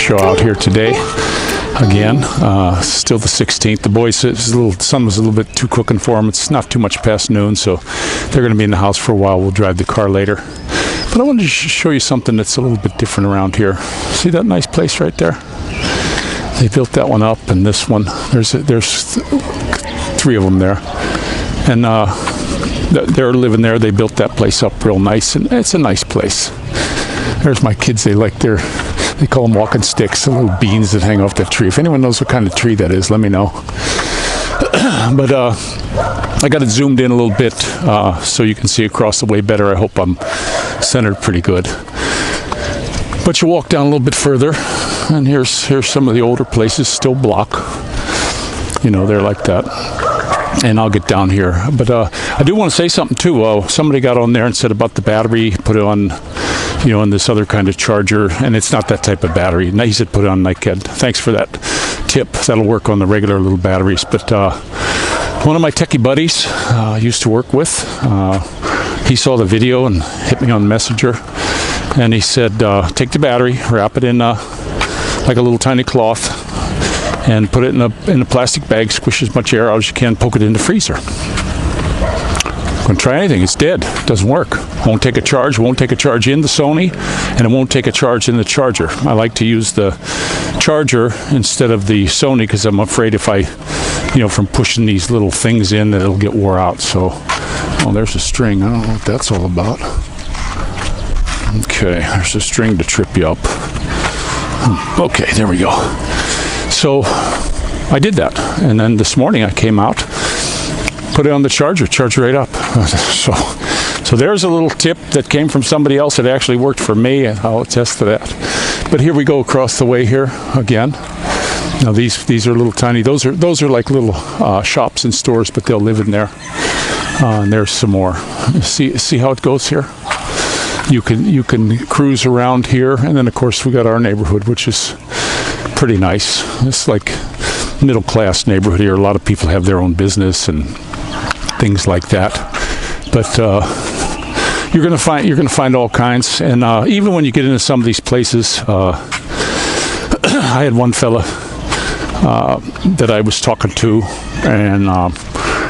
show out here today. Again, still the 16th. The boys, sun was a little bit too cooking for them. It's not too much past noon, so they're going to be in the house for a while. We'll drive the car later. But I wanted to show you something that's a little bit different around here. See that nice place right there? They built that one up, and this one. There's 3 of them there, and they're living there. They built that place up real nice, and it's a nice place. There's my kids. They call them walking sticks, the little beans that hang off that tree. If anyone knows what kind of tree that is, let me know. But I got it zoomed in a little bit so you can see across the way better. I hope I'm centered pretty good. But you walk down a little bit further, and here's some of the older places, still block. You know, they're like that. And I'll get down here. But I do want to say something, too. Somebody got on there and said about the battery, put it on, you know, on this other kind of charger, and it's not that type of battery. And he said put it on Nightcad. Thanks for that tip. That'll work on the regular little batteries. But one of my techie buddies I used to work with, he saw the video and hit me on Messenger, and he said, take the battery, wrap it in like a little tiny cloth, and put it in a plastic bag, squish as much air out as you can, poke it in the freezer. Don't try anything, it's dead, doesn't work. Won't take a charge in the Sony, and it won't take a charge in the charger. I like to use the charger instead of the Sony because I'm afraid if I, you know, from pushing these little things in that it'll get wore out. So, oh, there's a string, I don't know what that's all about. Okay, there's a string to trip you up. Okay, there we go. So I did that, and then this morning I came out, put it on the charger right up. So there's a little tip that came from somebody else that actually worked for me, and I'll attest to that. But here we go across the way here again. Now these are little tiny. Those are like little shops and stores, but they'll live in there. And there's some more. See how it goes here. You can cruise around here, and then of course we got our neighborhood, which is pretty nice. It's like middle class neighborhood here. A lot of people have their own business and things like that. But you're gonna find all kinds. And even when you get into some of these places, I had one fella that I was talking to, and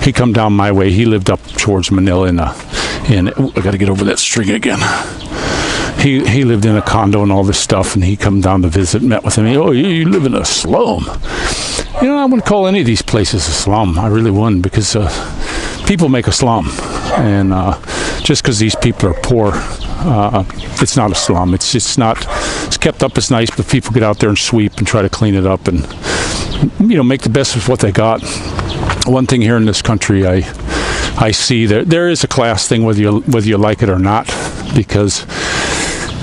he come down my way. He lived up towards Manila and I got to get over that string again. He lived in a condo and all this stuff, and he come down to visit, met with him. You live in a slum. You know, I wouldn't call any of these places a slum. I really wouldn't, because people make a slum, and just because these people are poor, it's not a slum. It's kept up as nice, but people get out there and sweep and try to clean it up and, you know, make the best of what they got. One thing here in this country, I see that there is a class thing, whether you like it or not, because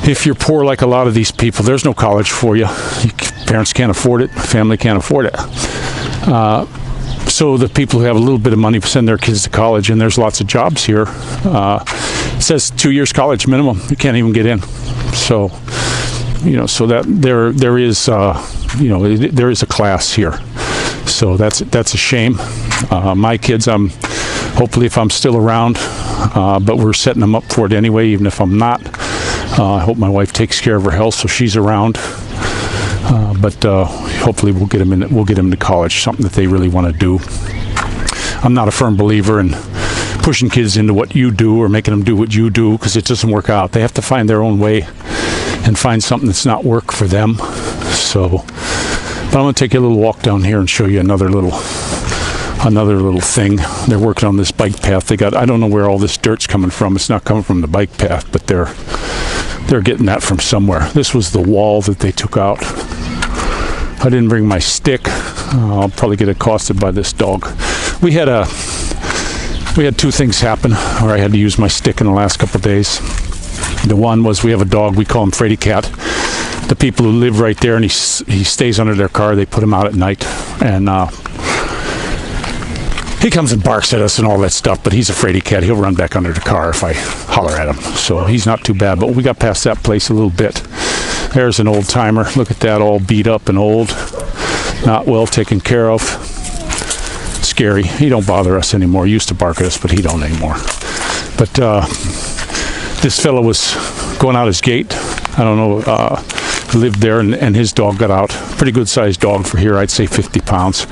if you're poor like a lot of these people, there's no college for you. Parents can't afford it, family can't afford it. So the people who have a little bit of money send their kids to college, and there's lots of jobs here. It says 2 years college minimum. You can't even get in. So, you know, so that there is, you know, there is a class here. So that's a shame. My kids, hopefully if I'm still around, but we're setting them up for it anyway, even if I'm not. I hope my wife takes care of her health so she's around. But hopefully we'll get them to college, something that they really want to do. I'm not a firm believer in pushing kids into what you do or making them do what you do, because it doesn't work out. They have to find their own way and find something that's not work for them. So, but I'm going to take you a little walk down here and show you another little thing. They're working on this bike path. I don't know where all this dirt's coming from. It's not coming from the bike path, but they're getting that from somewhere. This was the wall that they took out. I didn't bring my stick. I'll probably get accosted by this dog. We had 2 things happen where I had to use my stick in the last couple of days. The one was, we have a dog, we call him Freddy Cat. The people who live right there, and he stays under their car, they put him out at night, and he comes and barks at us and all that stuff, but he's a fraidy cat. He'll run back under the car if I holler at him. So he's not too bad, but we got past that place a little bit. There's an old timer. Look at that, all beat up and old. Not well taken care of. Scary. He don't bother us anymore. He used to bark at us, but he don't anymore. But this fellow was going out his gate. I don't know. lived there, and his dog got out. Pretty good sized dog for here, I'd say 50 pounds.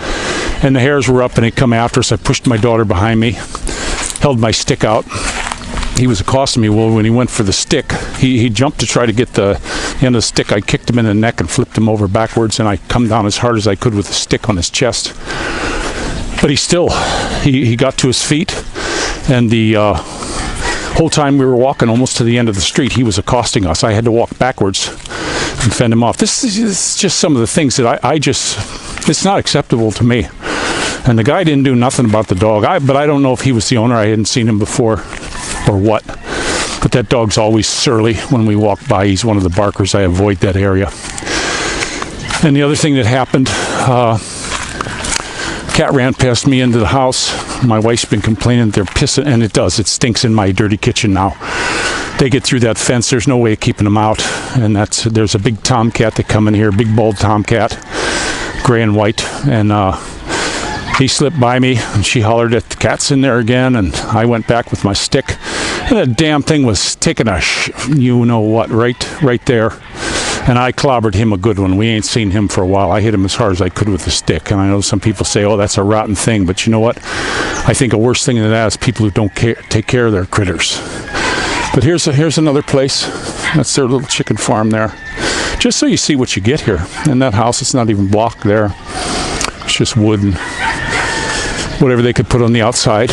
And the hares were up and they'd come after us. I pushed my daughter behind me, held my stick out. He was accosting me. Well, when he went for the stick, he jumped to try to get the end of the stick. I kicked him in the neck and flipped him over backwards, and I come down as hard as I could with the stick on his chest. But he got to his feet, and the whole time we were walking almost to the end of the street, he was accosting us. I had to walk backwards and fend him off. This is just some of the things that it's not acceptable to me. And the guy didn't do nothing about the dog. But I don't know if he was the owner. I hadn't seen him before or what. But that dog's always surly when we walk by. He's one of the barkers. I avoid that area. And the other thing that happened, cat ran past me into the house. My wife's been complaining they're pissing, and it does. It stinks in my dirty kitchen now. They get through that fence. There's no way of keeping them out. And there's a big tomcat that come in here, big bald tomcat, gray and white. And he slipped by me, and she hollered at the cat's in there again. And I went back with my stick, and that damn thing was taking a you know what right there. And I clobbered him a good one. We ain't seen him for a while. I hit him as hard as I could with a stick. And I know some people say, oh, that's a rotten thing. But you know what? I think a worse thing than that is people who don't take care of their critters. But here's another place. That's their little chicken farm there. Just so you see what you get here. And that house, it's not even blocked there. It's just wood and whatever they could put on the outside.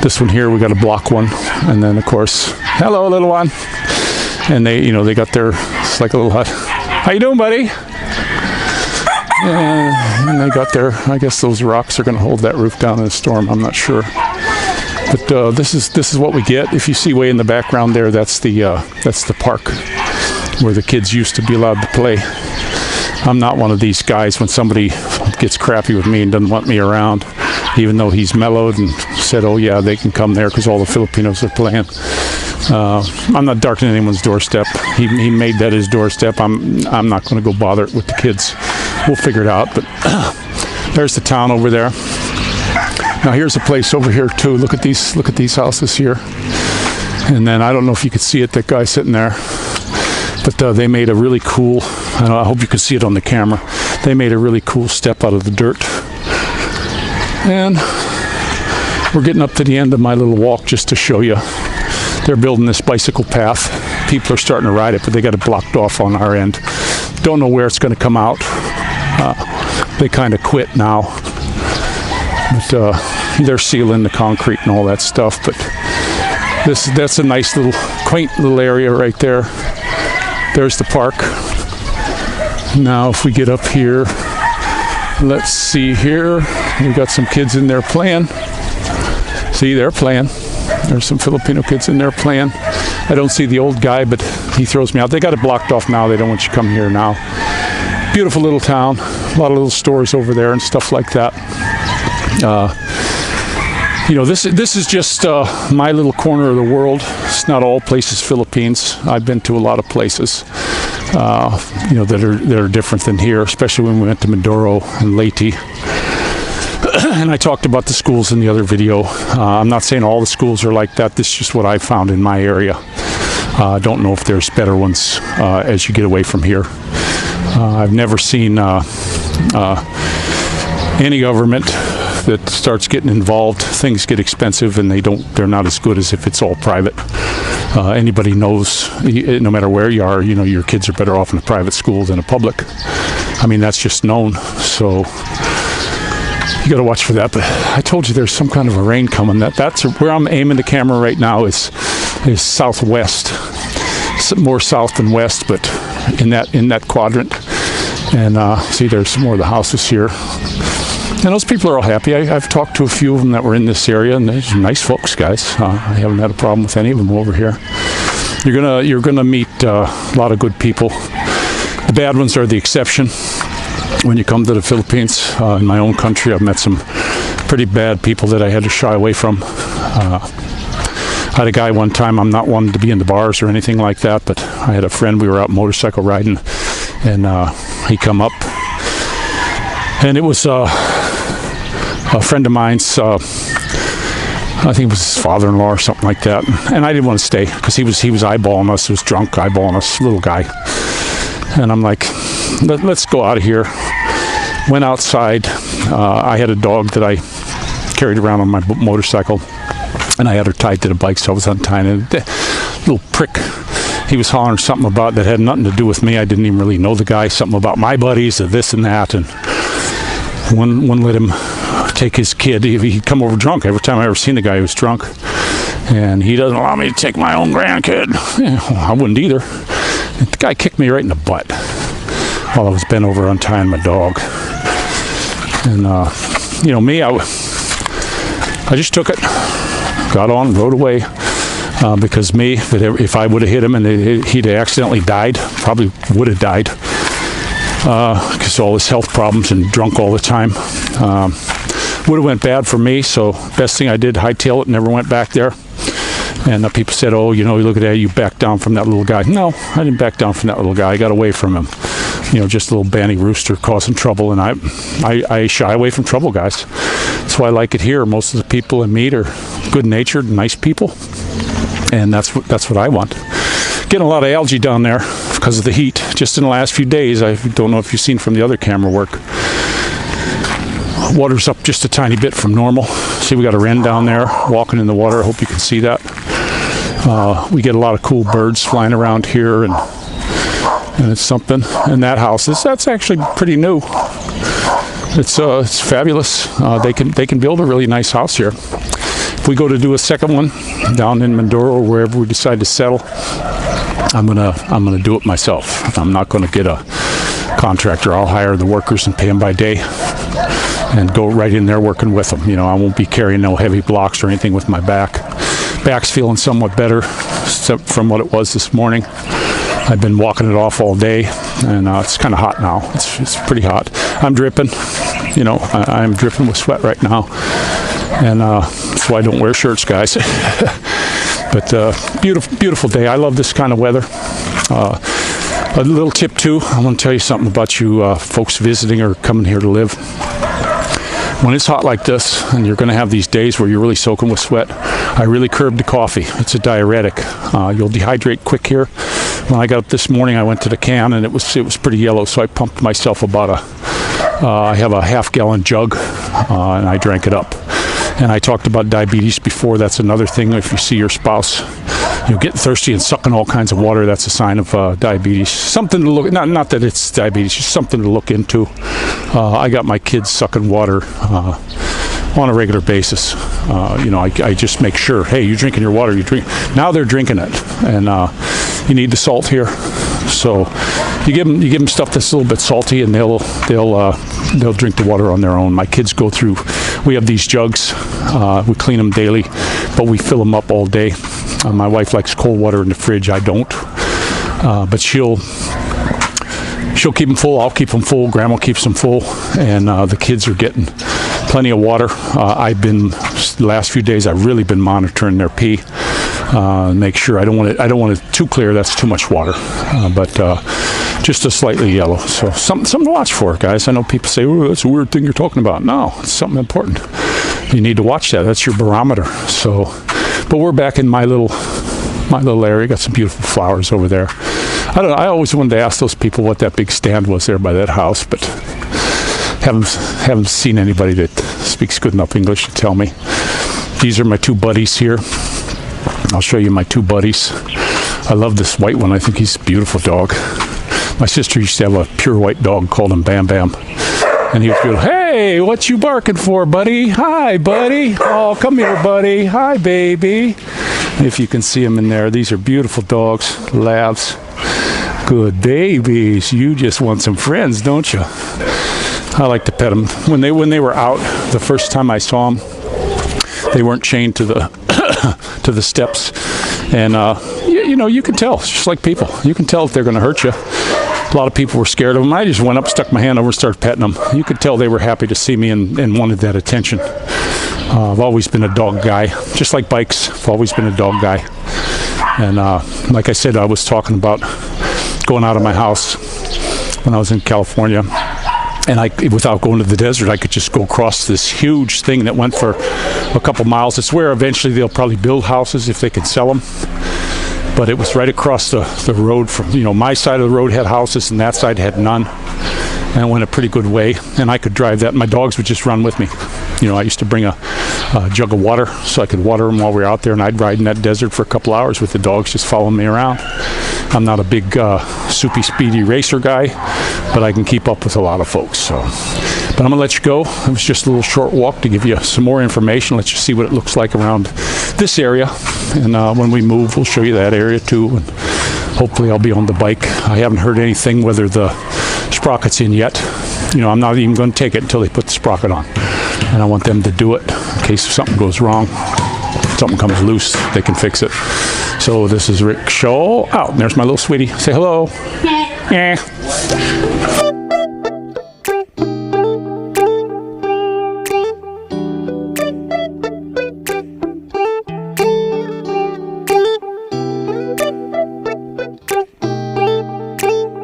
This one here, we got a block one. And then, of course, hello, little one. And they got it's like a little hut. How you doing, buddy? And they got I guess those rocks are going to hold that roof down in a storm. I'm not sure. But this is what we get. If you see way in the background there, that's the park where the kids used to be allowed to play. I'm not one of these guys when somebody gets crappy with me and doesn't want me around, even though he's mellowed and said, oh yeah, they can come there because all the Filipinos are playing. I'm not darkening anyone's doorstep. He made that his doorstep. I'm not going to go bother it with the kids. We'll figure it out. But there's the town over there. Now here's a place over here too. Look at these houses here. And then I don't know if you could see it. That guy sitting there. But they made a really cool. I hope you can see it on the camera. They made a really cool step out of the dirt. And we're getting up to the end of my little walk just to show you. They're building this bicycle path. People are starting to ride it, but they got it blocked off on our end. Don't know where it's going to come out. They kind of quit now. But they're sealing the concrete and all that stuff. But that's a nice little, quaint little area right there. There's the park. Now if we get up here, let's see here. We got some kids in there playing. See, they're playing. There's some Filipino kids in there playing. I don't see the old guy, but he throws me out. They got it blocked off now. They don't want you to come here now. Beautiful little town. A lot of little stores over there and stuff like that. This is just my little corner of the world. It's not all places Philippines. I've been to a lot of places, that are different than here, especially when we went to Mindoro and Leyte. And I talked about the schools in the other video. I'm not saying all the schools are like that. This is just what I found in my area. I don't know if there's better ones as you get away from here. I've never seen any government that starts getting involved. Things get expensive, and they're not as good as if it's all private. Anybody knows, no matter where you are, your kids are better off in a private school than a public. I mean, that's just known. So you got to watch for that. But I told you there's some kind of a rain coming. That's where I'm aiming the camera right now is southwest. It's more south than west, but in that quadrant. And see, there's some more of the houses here. And those people are all happy. I've talked to a few of them that were in this area, and they're nice folks, guys. I haven't had a problem with any of them over here. You're gonna meet a lot of good people. The bad ones are the exception. When you come to the Philippines, in my own country, I've met some pretty bad people that I had to shy away from. I had a guy one time, I'm not one to be in the bars or anything like that, but I had a friend, we were out motorcycle riding, and he come up, and it was a friend of mine's, I think it was his father-in-law or something like that, and I didn't want to stay, because he was eyeballing us, he was drunk, eyeballing us, little guy. And I'm like, let's go out of here. Went outside. I had a dog that I carried around on my motorcycle, and I had her tied to the bike, so I was untying it. Little prick. He was hollering something about that had nothing to do with me. I didn't even really know the guy. Something about my buddies, or this and that. And one let him take his kid. He'd come over drunk. Every time I ever seen the guy, he was drunk. And he doesn't allow me to take my own grandkid. Yeah, well, I wouldn't either. And the guy kicked me right in the butt while I was bent over untying my dog. And, me, I just took it, got on, rode away. Because if I would have hit him and he'd accidentally died, probably would have died. Because all his health problems and drunk all the time. Would have went bad for me, so best thing I did, hightail it, never went back there. And people said, oh, look at that, you backed down from that little guy. No, I didn't back down from that little guy. I got away from him. Just a little banty rooster causing trouble, and I shy away from trouble, guys. That's why I like it here. Most of the people I meet are good-natured, nice people, and that's what I want. Getting a lot of algae down there because of the heat. Just in the last few days, I don't know if you've seen from the other camera work, water's up just a tiny bit from normal. See, we got a wren down there walking in the water. I hope you can see that. We get a lot of cool birds flying around here, and it's something. And that house that's actually pretty new. It's fabulous. They can build a really nice house here. If we go to do a second one down in Mindoro or wherever we decide to settle, I'm gonna do it myself. I'm not gonna get a contractor. I'll hire the workers and pay them by day, and go right in there working with them. I won't be carrying no heavy blocks or anything with my back. Back's feeling somewhat better from what it was this morning. I've been walking it off all day, and it's kind of hot now. It's pretty hot. I'm dripping. I'm dripping with sweat right now, and that's why I don't wear shirts, guys. But beautiful day. I love this kind of weather. A little tip too, I want to tell you something about you folks visiting or coming here to live. When it's hot like this, and you're going to have these days where you're really soaking with sweat, I really curb the coffee. It's a diuretic. You'll dehydrate quick here. When I got up this morning, I went to the can, and it was pretty yellow, so I pumped myself about I have a half-gallon jug, and I drank it up. And I talked about diabetes before. That's another thing. If you see your spouse getting thirsty and sucking all kinds of water, that's a sign of diabetes. Something to look, not that it's diabetes, just something to look into. I got my kids sucking water on a regular basis. I just make sure, hey, you're drinking your water, you drink. Now they're drinking it, and you need the salt here. So you give them stuff that's a little bit salty, and they'll drink the water on their own. My kids go through. We have these jugs. We clean them daily, but we fill them up all day. My wife likes cold water in the fridge. I don't, but she'll keep them full. I'll keep them full. Grandma keeps them full, and the kids are getting plenty of water. The last few days I've really been monitoring their pee. Make sure I don't want it too clear. That's too much water, but just a slightly yellow. So something to watch for, guys. I know people say, "Oh, that's a weird thing you're talking about." No, it's something important. You need to watch that. That's your barometer. So, but we're back in my little area. Got some beautiful flowers over there. I don't know. I always wanted to ask those people what that big stand was there by that house, but haven't seen anybody that speaks good enough English to tell me. These are my two buddies here. I'll show you my two buddies. I love this white one. I think he's a beautiful dog. My sister used to have a pure white dog called him Bam Bam. And he was beautiful. Hey, what you barking for, buddy? Hi, buddy. Oh, come here, buddy. Hi, baby. If you can see them in there. These are beautiful dogs, labs. Good babies. You just want some friends, don't you? I like to pet them. When they were out, the first time I saw them, they weren't chained to the steps, and you can tell. It's just like people. You can tell if they're going to hurt you. A lot of people were scared of them. I just went up, stuck my hand over, and started petting them. You could tell they were happy to see me and wanted that attention. I've always been a dog guy, just like bikes. I've always been a dog guy, and like I said, I was talking about going out of my house when I was in California. And without going to the desert, I could just go across this huge thing that went for a couple miles. It's where eventually they'll probably build houses if they can sell them. but it was right across the road from, my side of the road had houses and that side had none. And it went a pretty good way, and I could drive that. My dogs would just run with me. I used to bring a jug of water so I could water them while we were out there, and I'd ride in that desert for a couple hours with the dogs just following me around. I'm not a big soupy, speedy racer guy, but I can keep up with a lot of folks. So, but I'm going to let you go. It was just a little short walk to give you some more information, let you see what it looks like around this area. And when we move, we'll show you that area too. And hopefully I'll be on the bike. I haven't heard anything whether the sprocket's in yet. I'm not even going to take it until they put the sprocket on. And I want them to do it in case something goes wrong. Something comes loose, they can fix it. So this is Rick Shaw out. And there's my little sweetie. Say hello. Yeah.